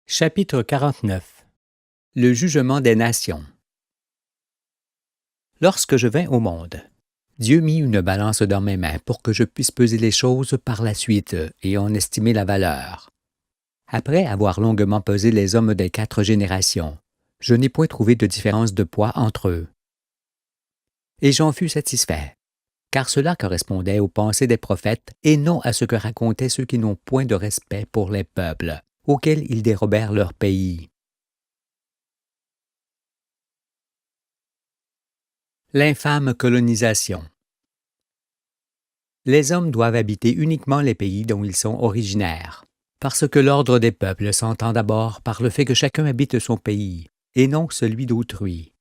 Chapitre 49 Le jugement des nations. Lorsque je vins au monde, Dieu mit une balance dans mes mains pour que je puisse peser les choses par la suite et en estimer la valeur. Après avoir longuement pesé les hommes des 4 générations, je n'ai point trouvé de différence de poids entre eux. Et j'en fus satisfait, car cela correspondait aux pensées des prophètes et non à ce que racontaient ceux qui n'ont point de respect pour les peuples, auxquels ils dérobèrent leur pays. L'infâme colonisation. Les hommes doivent habiter uniquement les pays dont ils sont originaires, parce que l'ordre des peuples s'entend d'abord par le fait que chacun habite son pays, et non celui d'autrui.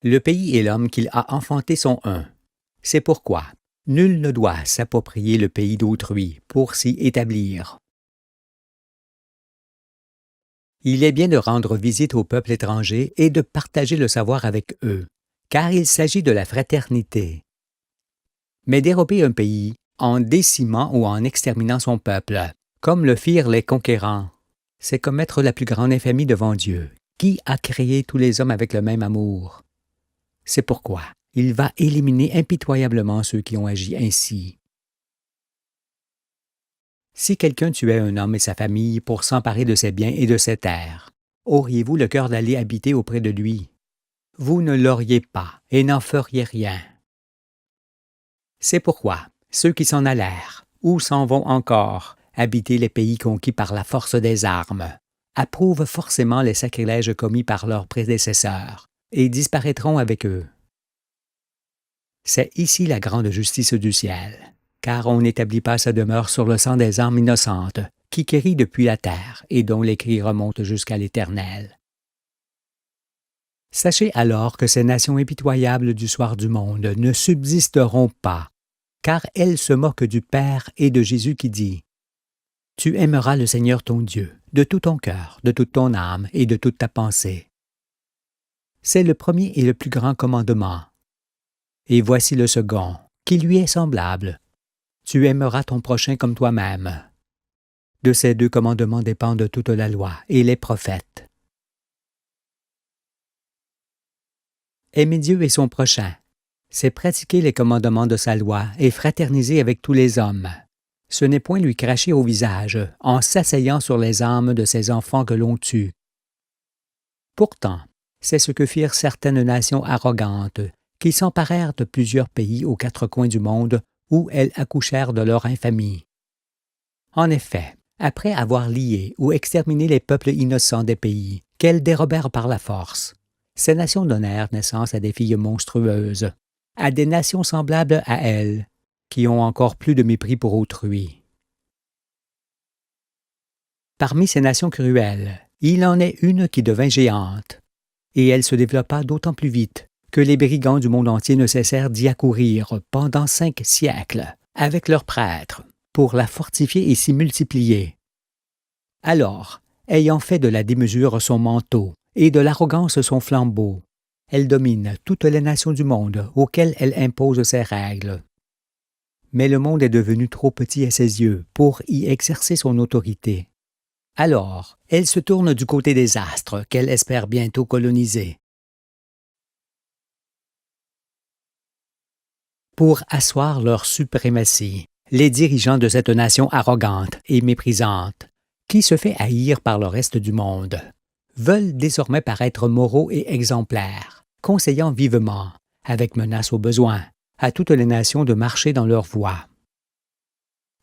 Le pays et l'homme qu'il a enfanté sont un. C'est pourquoi nul ne doit s'approprier le pays d'autrui pour s'y établir. Il est bien de rendre visite aux peuples étrangers et de partager le savoir avec eux, car il s'agit de la fraternité. Mais dérober un pays en décimant ou en exterminant son peuple, comme le firent les conquérants, c'est commettre la plus grande infamie devant Dieu, qui a créé tous les hommes avec le même amour. C'est pourquoi il va éliminer impitoyablement ceux qui ont agi ainsi. Si quelqu'un tuait un homme et sa famille pour s'emparer de ses biens et de ses terres, auriez-vous le cœur d'aller habiter auprès de lui? Vous ne l'auriez pas et n'en feriez rien. C'est pourquoi ceux qui s'en allèrent, ou s'en vont encore, habiter les pays conquis par la force des armes, approuvent forcément les sacrilèges commis par leurs prédécesseurs, et disparaîtront avec eux. C'est ici la grande justice du ciel, car on n'établit pas sa demeure sur le sang des âmes innocentes, qui crie depuis la terre et dont les cris remontent jusqu'à l'Éternel. Sachez alors que ces nations impitoyables du soir du monde ne subsisteront pas, car elles se moquent du Père et de Jésus qui dit « Tu aimeras le Seigneur ton Dieu de tout ton cœur, de toute ton âme et de toute ta pensée. » C'est le premier et le plus grand commandement. Et voici le second, qui lui est semblable. Tu aimeras ton prochain comme toi-même. De ces 2 commandements dépendent toute la loi et les prophètes. Aimer Dieu et son prochain, c'est pratiquer les commandements de sa loi et fraterniser avec tous les hommes. Ce n'est point lui cracher au visage en s'asseyant sur les âmes de ses enfants que l'on tue. Pourtant, c'est ce que firent certaines nations arrogantes, qui s'emparèrent de plusieurs pays aux 4 coins du monde où elles accouchèrent de leur infamie. En effet, après avoir lié ou exterminé les peuples innocents des pays, qu'elles dérobèrent par la force, ces nations donnèrent naissance à des filles monstrueuses, à des nations semblables à elles, qui ont encore plus de mépris pour autrui. Parmi ces nations cruelles, il en est une qui devint géante, et elle se développa d'autant plus vite que les brigands du monde entier ne cessèrent d'y accourir pendant 5 siècles, avec leurs prêtres, pour la fortifier et s'y multiplier. Alors, ayant fait de la démesure son manteau et de l'arrogance son flambeau, elle domine toutes les nations du monde auxquelles elle impose ses règles. Mais le monde est devenu trop petit à ses yeux pour y exercer son autorité. Alors, elle se tourne du côté des astres qu'elle espère bientôt coloniser. Pour asseoir leur suprématie, les dirigeants de cette nation arrogante et méprisante, qui se fait haïr par le reste du monde, veulent désormais paraître moraux et exemplaires, conseillant vivement, avec menace au besoin, à toutes les nations de marcher dans leur voie.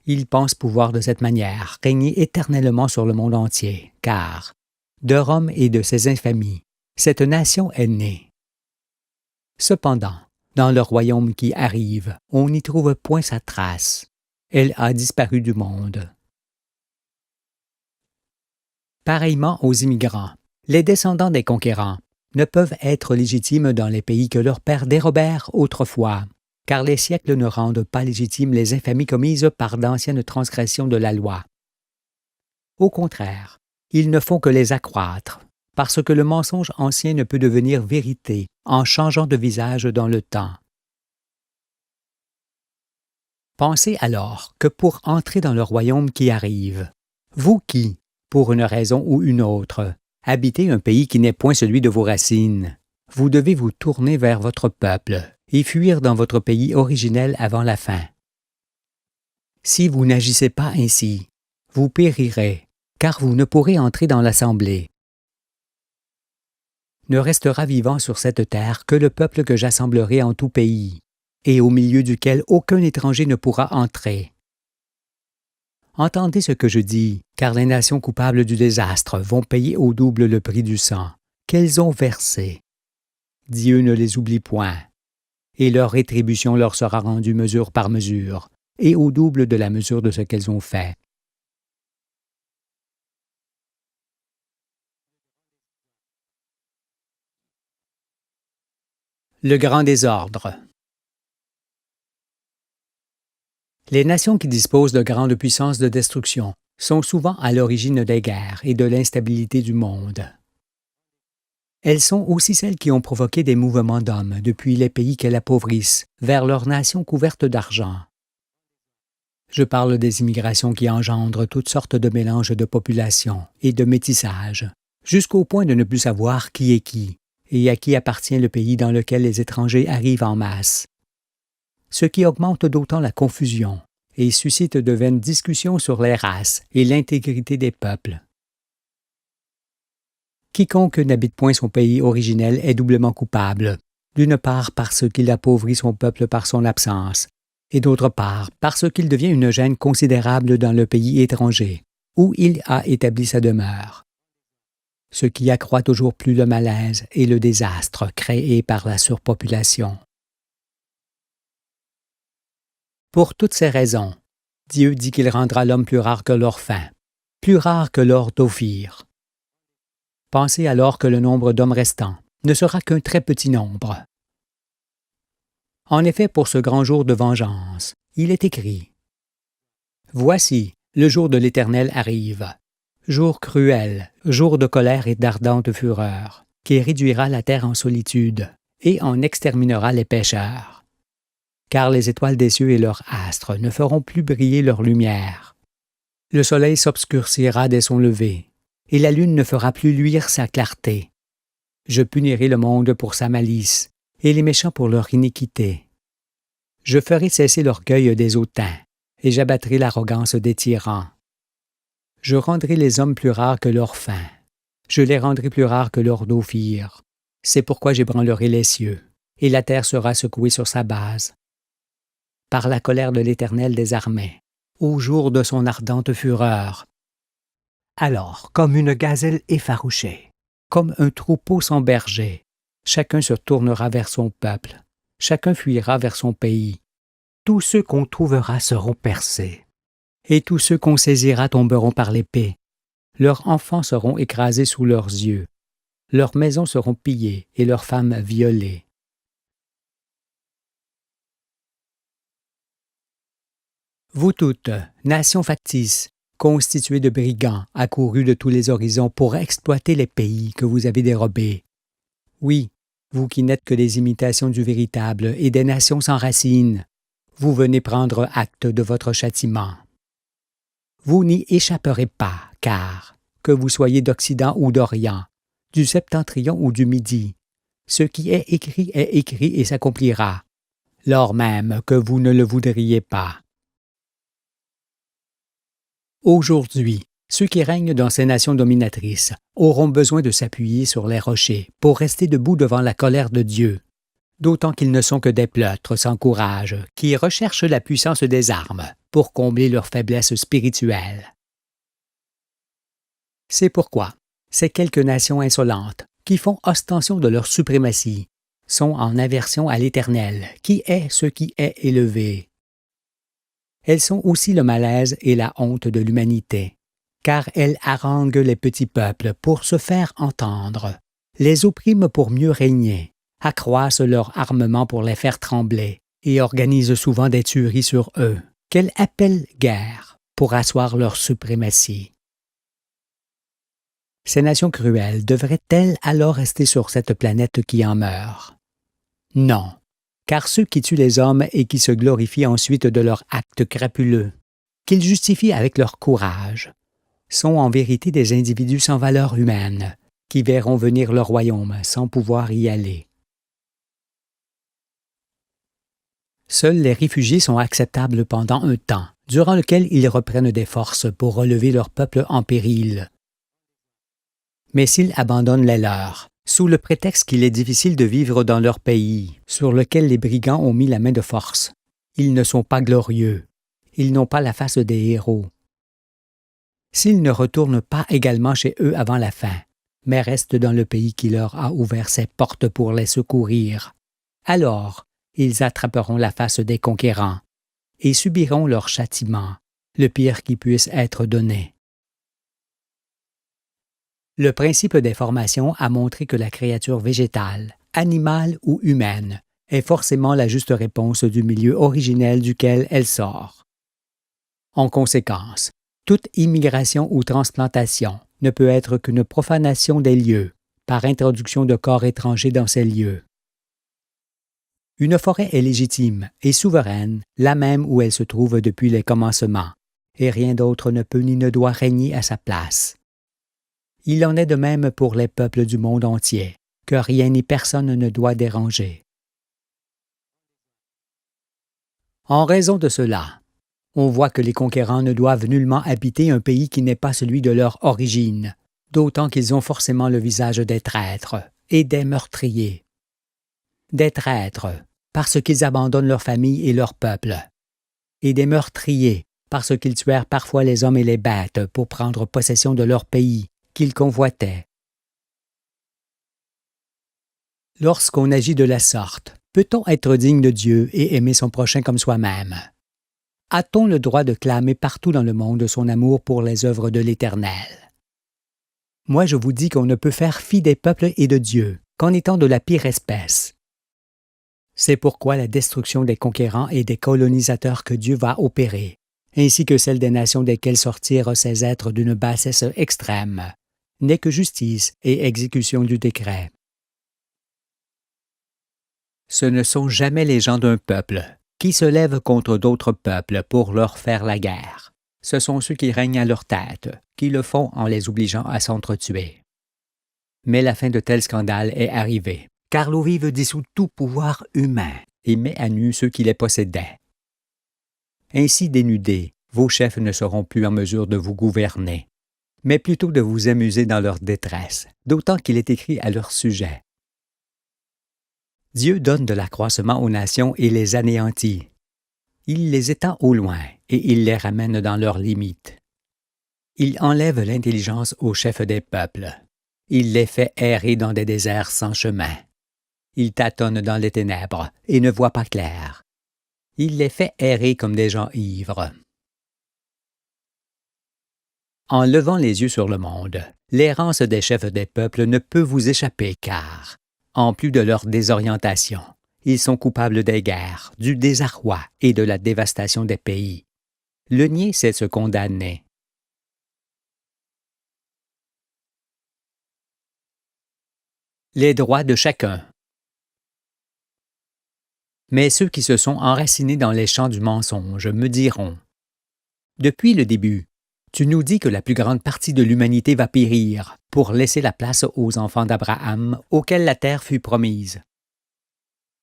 Ils pensent pouvoir de cette manière régner éternellement sur le monde entier, car, de Rome et de ses infamies, cette nation est née. Cependant, dans le royaume qui arrive, on n'y trouve point sa trace. Elle a disparu du monde. Pareillement aux immigrants, les descendants des conquérants ne peuvent être légitimes dans les pays que leurs pères dérobèrent autrefois, car les siècles ne rendent pas légitimes les infamies commises par d'anciennes transgressions de la loi. Au contraire, ils ne font que les accroître, parce que le mensonge ancien ne peut devenir vérité en changeant de visage dans le temps. Pensez alors que pour entrer dans le royaume qui arrive, vous qui, pour une raison ou une autre, habitez un pays qui n'est point celui de vos racines. Vous devez vous tourner vers votre peuple et fuir dans votre pays originel avant la fin. Si vous n'agissez pas ainsi, vous périrez, car vous ne pourrez entrer dans l'assemblée. Ne restera vivant sur cette terre que le peuple que j'assemblerai en tout pays, et au milieu duquel aucun étranger ne pourra entrer. Entendez ce que je dis, car les nations coupables du désastre vont payer au double le prix du sang qu'elles ont versé. Dieu ne les oublie point, et leur rétribution leur sera rendue mesure par mesure, et au double de la mesure de ce qu'elles ont fait. Le grand désordre. Les nations qui disposent de grandes puissances de destruction sont souvent à l'origine des guerres et de l'instabilité du monde. Elles sont aussi celles qui ont provoqué des mouvements d'hommes depuis les pays qu'elles appauvrissent vers leurs nations couvertes d'argent. Je parle des immigrations qui engendrent toutes sortes de mélanges de populations et de métissage, jusqu'au point de ne plus savoir qui est qui et à qui appartient le pays dans lequel les étrangers arrivent en masse. Ce qui augmente d'autant la confusion et suscite de vaines discussions sur les races et l'intégrité des peuples. Quiconque n'habite point son pays originel est doublement coupable, d'une part parce qu'il appauvrit son peuple par son absence, et d'autre part parce qu'il devient une gêne considérable dans le pays étranger, où il a établi sa demeure. Ce qui accroît toujours plus le malaise et le désastre créés par la surpopulation. Pour toutes ces raisons, Dieu dit qu'il rendra l'homme plus rare que l'or fin, plus rare que l'or d'Ophir. Pensez alors que le nombre d'hommes restants ne sera qu'un très petit nombre. En effet, pour ce grand jour de vengeance, il est écrit « Voici, le jour de l'Éternel arrive, jour cruel, jour de colère et d'ardente fureur, qui réduira la terre en solitude et en exterminera les pécheurs. Car les étoiles des cieux et leurs astres ne feront plus briller leur lumière. Le soleil s'obscurcira dès son lever, et la lune ne fera plus luire sa clarté. Je punirai le monde pour sa malice, et les méchants pour leur iniquité. Je ferai cesser l'orgueil des hautains, et j'abattrai l'arrogance des tyrans. Je rendrai les hommes plus rares que l'or fin, je les rendrai plus rares que l'or d'Ophir. C'est pourquoi j'ébranlerai les cieux, et la terre sera secouée sur sa base. Par la colère de l'Éternel des armées, au jour de son ardente fureur. Alors, comme une gazelle effarouchée, comme un troupeau sans berger, chacun se tournera vers son peuple, chacun fuira vers son pays. Tous ceux qu'on trouvera seront percés, et tous ceux qu'on saisira tomberont par l'épée. Leurs enfants seront écrasés sous leurs yeux, leurs maisons seront pillées et leurs femmes violées. Vous toutes, nations factices, constituées de brigands accourus de tous les horizons pour exploiter les pays que vous avez dérobés. Oui, vous qui n'êtes que des imitations du véritable et des nations sans racines, vous venez prendre acte de votre châtiment. Vous n'y échapperez pas, car, que vous soyez d'Occident ou d'Orient, du Septentrion ou du Midi, ce qui est écrit et s'accomplira, lors même que vous ne le voudriez pas. Aujourd'hui, ceux qui règnent dans ces nations dominatrices auront besoin de s'appuyer sur les rochers pour rester debout devant la colère de Dieu, d'autant qu'ils ne sont que des pleutres sans courage qui recherchent la puissance des armes pour combler leur faiblesse spirituelle. C'est pourquoi ces quelques nations insolentes qui font ostension de leur suprématie sont en aversion à l'Éternel, qui est ce qui est élevé. Elles sont aussi le malaise et la honte de l'humanité, car elles haranguent les petits peuples pour se faire entendre, les oppriment pour mieux régner, accroissent leur armement pour les faire trembler et organisent souvent des tueries sur eux, qu'elles appellent guerre pour asseoir leur suprématie. Ces nations cruelles devraient-elles alors rester sur cette planète qui en meurt? Non. Car ceux qui tuent les hommes et qui se glorifient ensuite de leurs actes crapuleux, qu'ils justifient avec leur courage, sont en vérité des individus sans valeur humaine, qui verront venir le royaume sans pouvoir y aller. Seuls les réfugiés sont acceptables pendant un temps, durant lequel ils reprennent des forces pour relever leur peuple en péril. Mais s'ils abandonnent les leurs, sous le prétexte qu'il est difficile de vivre dans leur pays, sur lequel les brigands ont mis la main de force, ils ne sont pas glorieux, ils n'ont pas la face des héros. S'ils ne retournent pas également chez eux avant la fin, mais restent dans le pays qui leur a ouvert ses portes pour les secourir, alors ils attraperont la face des conquérants et subiront leur châtiment, le pire qui puisse être donné. Le principe des formations a montré que la créature végétale, animale ou humaine est forcément la juste réponse du milieu originel duquel elle sort. En conséquence, toute immigration ou transplantation ne peut être qu'une profanation des lieux, par introduction de corps étrangers dans ces lieux. Une forêt est légitime et souveraine, la même où elle se trouve depuis les commencements, et rien d'autre ne peut ni ne doit régner à sa place. Il en est de même pour les peuples du monde entier, que rien ni personne ne doit déranger. En raison de cela, on voit que les conquérants ne doivent nullement habiter un pays qui n'est pas celui de leur origine, d'autant qu'ils ont forcément le visage des traîtres et des meurtriers. Des traîtres, parce qu'ils abandonnent leur famille et leur peuple, et des meurtriers, parce qu'ils tuèrent parfois les hommes et les bêtes pour prendre possession de leur pays, qu'ils convoitaient. Lorsqu'on agit de la sorte, peut-on être digne de Dieu et aimer son prochain comme soi-même? A-t-on le droit de clamer partout dans le monde son amour pour les œuvres de l'Éternel? Moi, je vous dis qu'on ne peut faire fi des peuples et de Dieu, qu'en étant de la pire espèce. C'est pourquoi la destruction des conquérants et des colonisateurs que Dieu va opérer, ainsi que celle des nations desquelles sortirent ces êtres d'une bassesse extrême, n'est que justice et exécution du décret. Ce ne sont jamais les gens d'un peuple qui se lèvent contre d'autres peuples pour leur faire la guerre. Ce sont ceux qui règnent à leur tête, qui le font en les obligeant à s'entretuer. Mais la fin de tels scandales est arrivée, car l'eau vive dissout tout pouvoir humain et met à nu ceux qui les possédaient. Ainsi dénudés, vos chefs ne seront plus en mesure de vous gouverner, mais plutôt de vous amuser dans leur détresse, d'autant qu'il est écrit à leur sujet. Dieu donne de l'accroissement aux nations et les anéantit. Il les étend au loin et il les ramène dans leurs limites. Il enlève l'intelligence aux chefs des peuples. Il les fait errer dans des déserts sans chemin. Il tâtonne dans les ténèbres et ne voit pas clair. Il les fait errer comme des gens ivres. En levant les yeux sur le monde, l'errance des chefs des peuples ne peut vous échapper car, en plus de leur désorientation, ils sont coupables des guerres, du désarroi et de la dévastation des pays. Le nier, c'est se condamner. Les droits de chacun. Mais ceux qui se sont enracinés dans les champs du mensonge me diront : depuis le début, tu nous dis que la plus grande partie de l'humanité va périr pour laisser la place aux enfants d'Abraham auxquels la terre fut promise.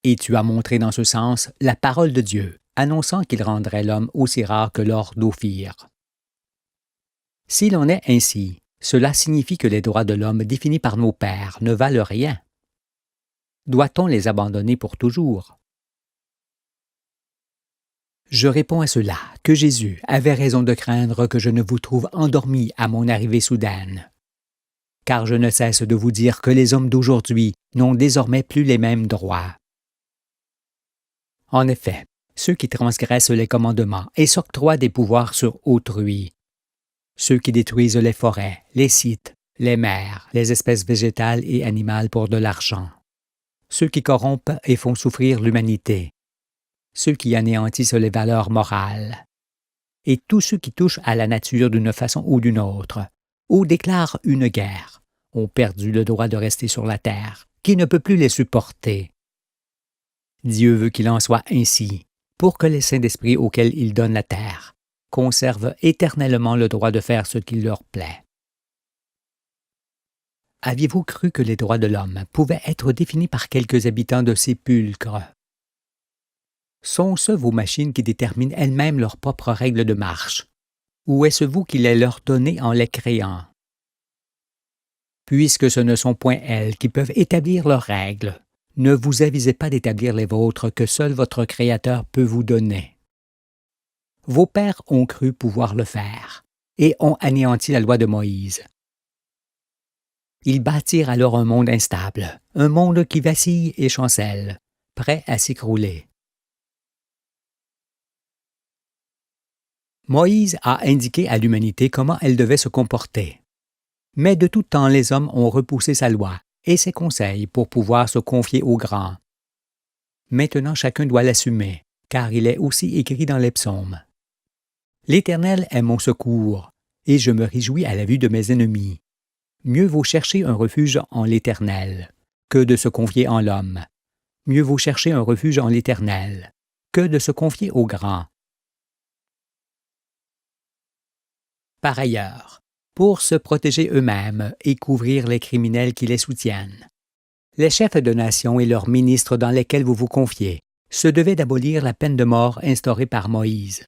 Et tu as montré dans ce sens la parole de Dieu, annonçant qu'il rendrait l'homme aussi rare que l'or d'Ophir. S'il en est ainsi, cela signifie que les droits de l'homme définis par nos pères ne valent rien. Doit-on les abandonner pour toujours? Je réponds à cela que Jésus avait raison de craindre que je ne vous trouve endormis à mon arrivée soudaine. Car je ne cesse de vous dire que les hommes d'aujourd'hui n'ont désormais plus les mêmes droits. En effet, ceux qui transgressent les commandements et s'octroient des pouvoirs sur autrui, ceux qui détruisent les forêts, les sites, les mers, les espèces végétales et animales pour de l'argent, ceux qui corrompent et font souffrir l'humanité, ceux qui anéantissent les valeurs morales, et tous ceux qui touchent à la nature d'une façon ou d'une autre, ou déclarent une guerre, ont perdu le droit de rester sur la terre, qui ne peut plus les supporter. Dieu veut qu'il en soit ainsi, pour que les saints d'esprit auxquels il donne la terre conservent éternellement le droit de faire ce qu'il leur plaît. Aviez-vous cru que les droits de l'homme pouvaient être définis par quelques habitants de sépulcres? Sont-ce vos machines qui déterminent elles-mêmes leurs propres règles de marche? Ou est-ce vous qui les leur donnez en les créant? Puisque ce ne sont point elles qui peuvent établir leurs règles, ne vous avisez pas d'établir les vôtres que seul votre Créateur peut vous donner. Vos pères ont cru pouvoir le faire, et ont anéanti la loi de Moïse. Ils bâtirent alors un monde instable, un monde qui vacille et chancelle, prêt à s'écrouler. Moïse a indiqué à l'humanité comment elle devait se comporter. Mais de tout temps les hommes ont repoussé sa loi et ses conseils pour pouvoir se confier au grand. Maintenant chacun doit l'assumer, car il est aussi écrit dans les psaumes. L'Éternel est mon secours, et je me réjouis à la vue de mes ennemis. Mieux vaut chercher un refuge en l'Éternel que de se confier en l'homme. Mieux vaut chercher un refuge en l'Éternel que de se confier au grand. Par ailleurs, pour se protéger eux-mêmes et couvrir les criminels qui les soutiennent, les chefs de nation et leurs ministres dans lesquels vous vous confiez se devaient d'abolir la peine de mort instaurée par Moïse.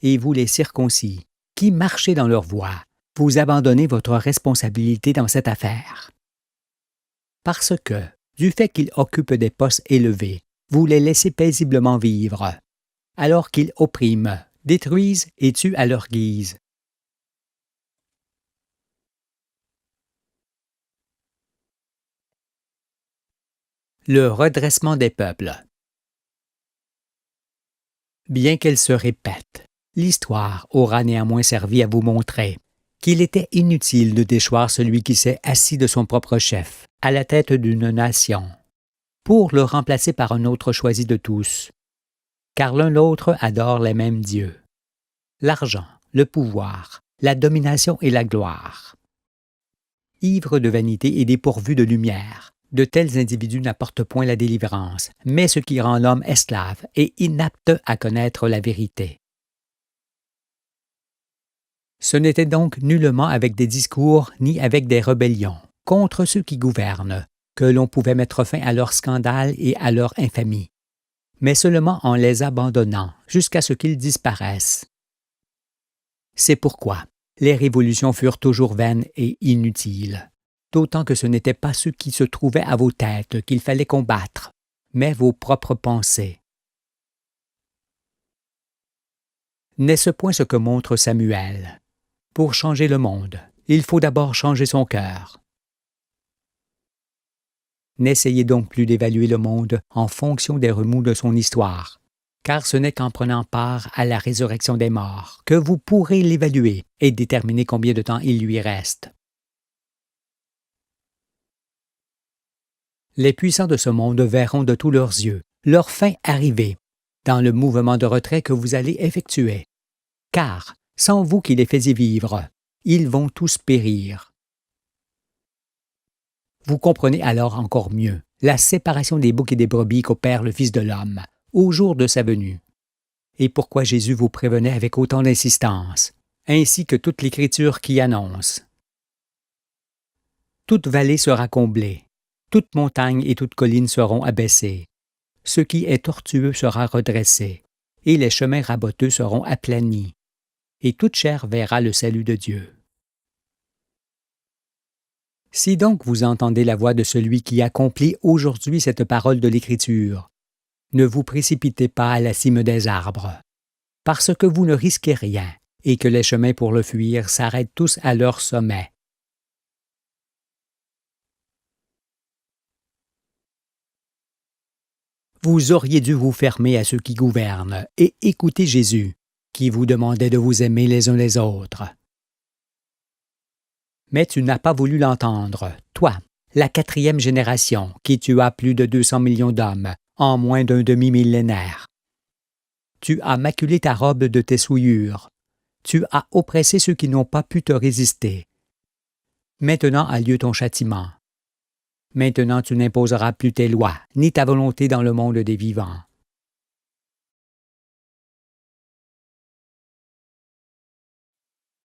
Et vous les circoncis, qui marchez dans leur voie, vous abandonnez votre responsabilité dans cette affaire. Parce que, du fait qu'ils occupent des postes élevés, vous les laissez paisiblement vivre, alors qu'ils oppriment, détruisent et tuent à leur guise. Le redressement des peuples. Bien qu'elle se répète, l'histoire aura néanmoins servi à vous montrer qu'il était inutile de déchoir celui qui s'est assis de son propre chef, à la tête d'une nation, pour le remplacer par un autre choisi de tous, car l'un l'autre adore les mêmes dieux. L'argent, le pouvoir, la domination et la gloire. Ivres de vanité et dépourvus de lumière, de tels individus n'apportent point la délivrance, mais ce qui rend l'homme esclave et inapte à connaître la vérité. Ce n'était donc nullement avec des discours ni avec des rébellions contre ceux qui gouvernent que l'on pouvait mettre fin à leur scandale et à leur infamie, mais seulement en les abandonnant jusqu'à ce qu'ils disparaissent. C'est pourquoi les révolutions furent toujours vaines et inutiles, d'autant que ce n'étaient pas ceux qui se trouvaient à vos têtes qu'il fallait combattre, mais vos propres pensées. N'est-ce point ce que montre Samuel? Pour changer le monde, il faut d'abord changer son cœur. N'essayez donc plus d'évaluer le monde en fonction des remous de son histoire, car ce n'est qu'en prenant part à la résurrection des morts que vous pourrez l'évaluer et déterminer combien de temps il lui reste. Les puissants de ce monde verront de tous leurs yeux leur fin arriver dans le mouvement de retrait que vous allez effectuer, car, sans vous qui les faisiez vivre, ils vont tous périr. Vous comprenez alors encore mieux la séparation des boucs et des brebis qu'opère le Fils de l'homme au jour de sa venue, et pourquoi Jésus vous prévenait avec autant d'insistance, ainsi que toute l'Écriture qui annonce. Toute vallée sera comblée, toute montagne et toute colline seront abaissées, ce qui est tortueux sera redressé, et les chemins raboteux seront aplanis, et toute chair verra le salut de Dieu. Si donc vous entendez la voix de celui qui accomplit aujourd'hui cette parole de l'Écriture, ne vous précipitez pas à la cime des arbres, parce que vous ne risquez rien et que les chemins pour le fuir s'arrêtent tous à leur sommet. Vous auriez dû vous fermer à ceux qui gouvernent et écouter Jésus, qui vous demandait de vous aimer les uns les autres. Mais tu n'as pas voulu l'entendre, toi, la 4e génération, qui tua plus de 200 millions d'hommes en moins d'un demi-millénaire. Tu as maculé ta robe de tes souillures. Tu as oppressé ceux qui n'ont pas pu te résister. Maintenant a lieu ton châtiment. Maintenant tu n'imposeras plus tes lois, ni ta volonté dans le monde des vivants.